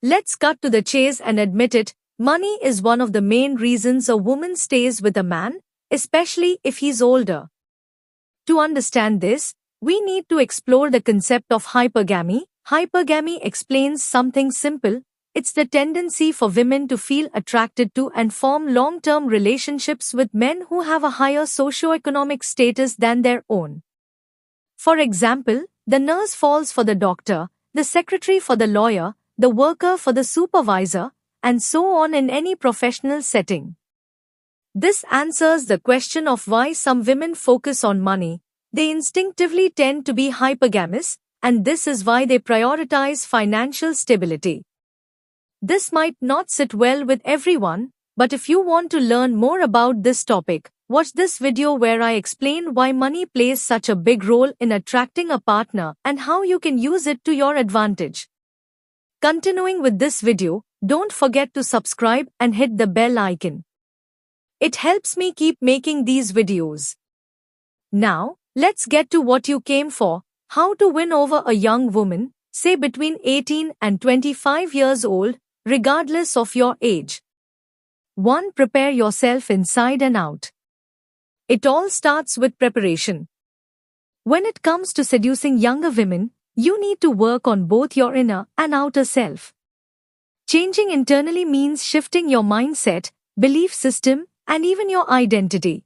Let's cut to the chase and admit it, money is one of the main reasons a woman stays with a man, especially if he's older. To understand this, we need to explore the concept of hypergamy. Hypergamy explains something simple. It's the tendency for women to feel attracted to and form long-term relationships with men who have a higher socioeconomic status than their own. For example, the nurse falls for the doctor, the secretary for the lawyer, the worker for the supervisor, and so on in any professional setting. This answers the question of why some women focus on money. They instinctively tend to be hypergamous, and this is why they prioritize financial stability. This might not sit well with everyone, but if you want to learn more about this topic, watch this video where I explain why money plays such a big role in attracting a partner and how you can use it to your advantage. Continuing with this video, don't forget to subscribe and hit the bell icon. It helps me keep making these videos. Now, let's get to what you came for: how to win over a young woman, say between 18 and 25 years old, regardless of your age. 1. Prepare yourself inside and out. It all starts with preparation. When it comes to seducing younger women, you need to work on both your inner and outer self. Changing internally means shifting your mindset, belief system, and even your identity.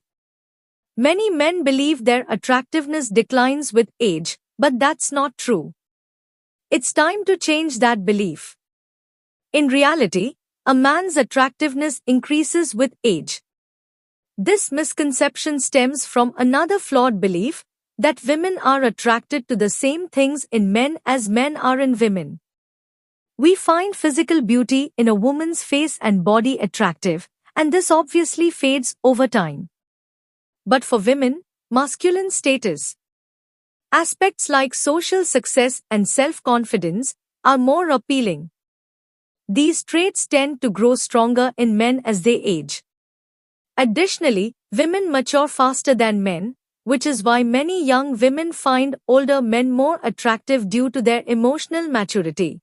Many men believe their attractiveness declines with age, but that's not true. It's time to change that belief. In reality, a man's attractiveness increases with age. This misconception stems from another flawed belief, that women are attracted to the same things in men as men are in women. We find physical beauty in a woman's face and body attractive, and this obviously fades over time. But for women, masculine status, aspects like social success and self-confidence, are more appealing. These traits tend to grow stronger in men as they age. Additionally, women mature faster than men, which is why many young women find older men more attractive due to their emotional maturity.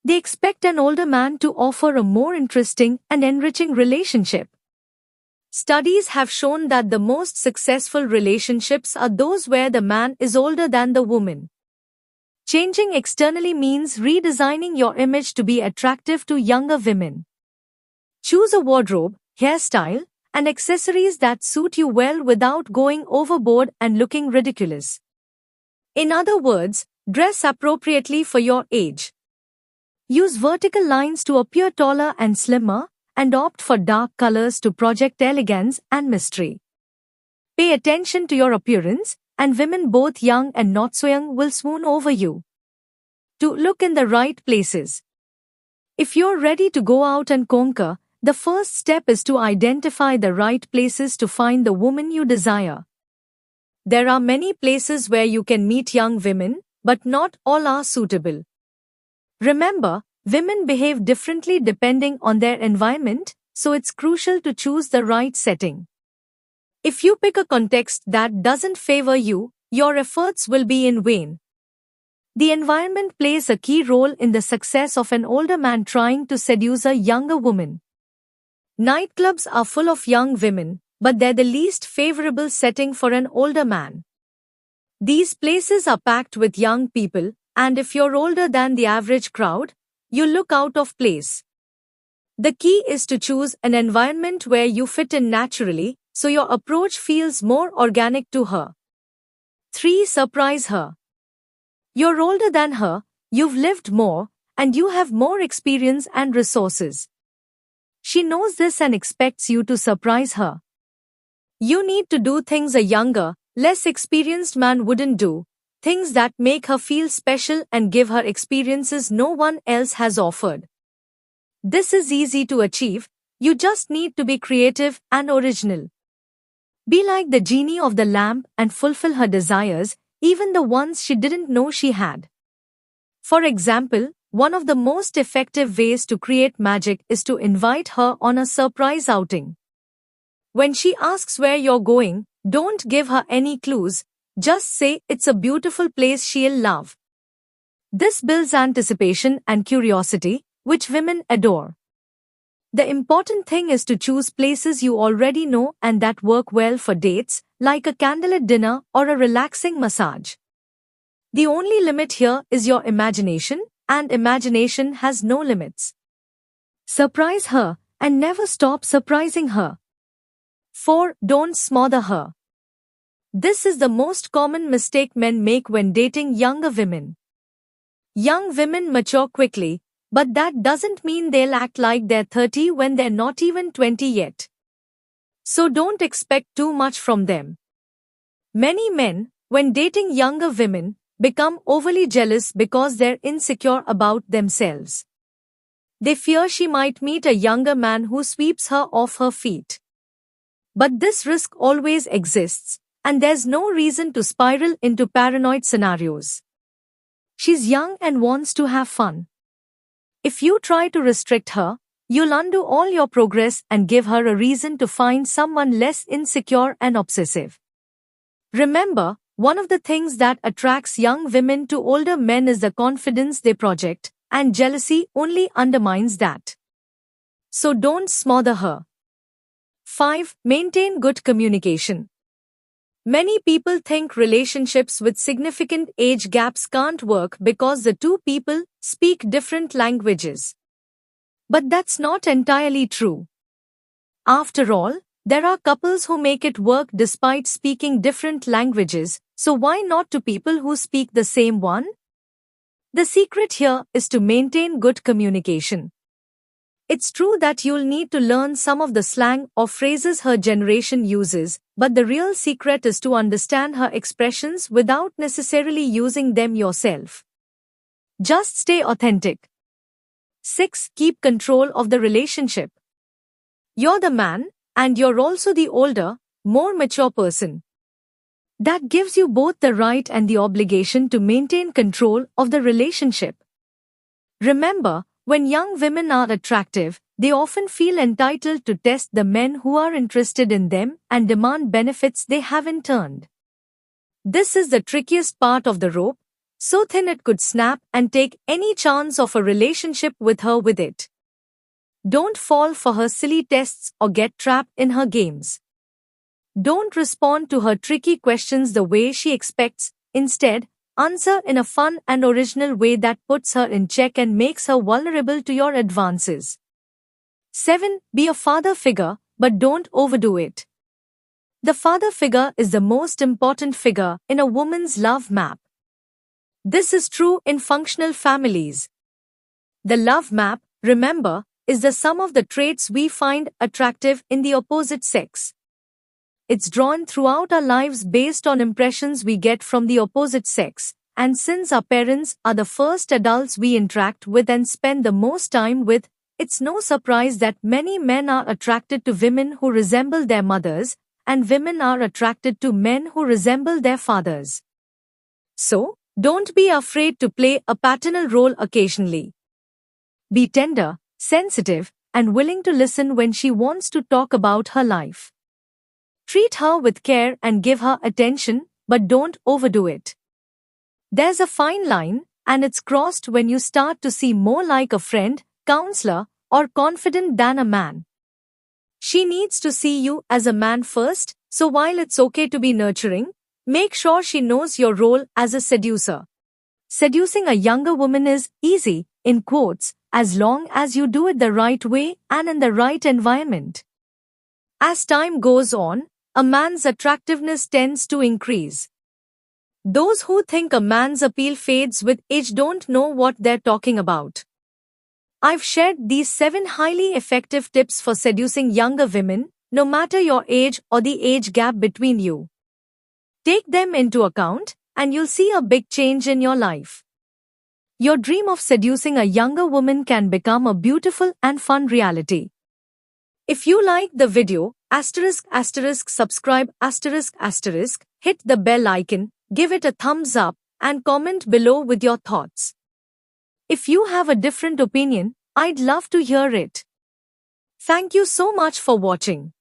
They expect an older man to offer a more interesting and enriching relationship. Studies have shown that the most successful relationships are those where the man is older than the woman. Changing externally means redesigning your image to be attractive to younger women. Choose a wardrobe, hairstyle, and accessories that suit you well without going overboard and looking ridiculous. In other words, dress appropriately for your age. Use vertical lines to appear taller and slimmer, and opt for dark colors to project elegance and mystery. Pay attention to your appearance, and women both young and not so young will swoon over you. To look in the right places. If you're ready to go out and conquer, the first step is to identify the right places to find the woman you desire. There are many places where you can meet young women, but not all are suitable. Remember, women behave differently depending on their environment, so it's crucial to choose the right setting. If you pick a context that doesn't favor you, your efforts will be in vain. The environment plays a key role in the success of an older man trying to seduce a younger woman. Nightclubs are full of young women, but they're the least favorable setting for an older man. These places are packed with young people, and if you're older than the average crowd, you look out of place. The key is to choose an environment where you fit in naturally, so your approach feels more organic to her. 3. Surprise her. You're older than her, you've lived more, and you have more experience and resources. She knows this and expects you to surprise her. You need to do things a younger, less experienced man wouldn't do, things that make her feel special and give her experiences no one else has offered. This is easy to achieve, you just need to be creative and original. Be like the genie of the lamp and fulfill her desires, even the ones she didn't know she had. For example, one of the most effective ways to create magic is to invite her on a surprise outing. When she asks where you're going, don't give her any clues, just say it's a beautiful place she'll love. This builds anticipation and curiosity, which women adore. The important thing is to choose places you already know and that work well for dates, like a candlelit dinner or a relaxing massage. The only limit here is your imagination, and imagination has no limits. Surprise her, and never stop surprising her. 4. Don't smother her. This is the most common mistake men make when dating younger women. Young women mature quickly, but that doesn't mean they'll act like they're 30 when they're not even 20 yet. So don't expect too much from them. Many men, when dating younger women, become overly jealous because they're insecure about themselves. They fear she might meet a younger man who sweeps her off her feet. But this risk always exists, and there's no reason to spiral into paranoid scenarios. She's young and wants to have fun. If you try to restrict her, you'll undo all your progress and give her a reason to find someone less insecure and obsessive. Remember, one of the things that attracts young women to older men is the confidence they project, and jealousy only undermines that. So don't smother her. 5. Maintain good communication. Many people think relationships with significant age gaps can't work because the two people speak different languages. But that's not entirely true. After all, there are couples who make it work despite speaking different languages, so why not to people who speak the same one? The secret here is to maintain good communication. It's true that you'll need to learn some of the slang or phrases her generation uses, but the real secret is to understand her expressions without necessarily using them yourself. Just stay authentic. 6. Keep control of the relationship. You're the man, and you're also the older, more mature person. That gives you both the right and the obligation to maintain control of the relationship. Remember, when young women are attractive, they often feel entitled to test the men who are interested in them and demand benefits they haven't earned. This is the trickiest part of the rope, so thin it could snap and take any chance of a relationship with her with it. Don't fall for her silly tests or get trapped in her games. Don't respond to her tricky questions the way she expects. Instead, answer in a fun and original way that puts her in check and makes her vulnerable to your advances. 7. Be a father figure, but don't overdo it. The father figure is the most important figure in a woman's love map. This is true in functional families. The love map, remember, is the sum of the traits we find attractive in the opposite sex. It's drawn throughout our lives based on impressions we get from the opposite sex, and since our parents are the first adults we interact with and spend the most time with, it's no surprise that many men are attracted to women who resemble their mothers, and women are attracted to men who resemble their fathers. So, don't be afraid to play a paternal role occasionally. Be tender, sensitive, and willing to listen when she wants to talk about her life. Treat her with care and give her attention, but don't overdo it. There's a fine line, and it's crossed when you start to see more like a friend, counselor, or confidant than a man. She needs to see you as a man first, so while it's okay to be nurturing, make sure she knows your role as a seducer. Seducing a younger woman is easy, in quotes, as long as you do it the right way and in the right environment. As time goes on, a man's attractiveness tends to increase. Those who think a man's appeal fades with age don't know what they're talking about. I've shared these 7 highly effective tips for seducing younger women, no matter your age or the age gap between you. Take them into account, and you'll see a big change in your life. Your dream of seducing a younger woman can become a beautiful and fun reality. If you like the video, subscribe, hit the bell icon, give it a thumbs up, and comment below with your thoughts. If you have a different opinion, I'd love to hear it. Thank you so much for watching.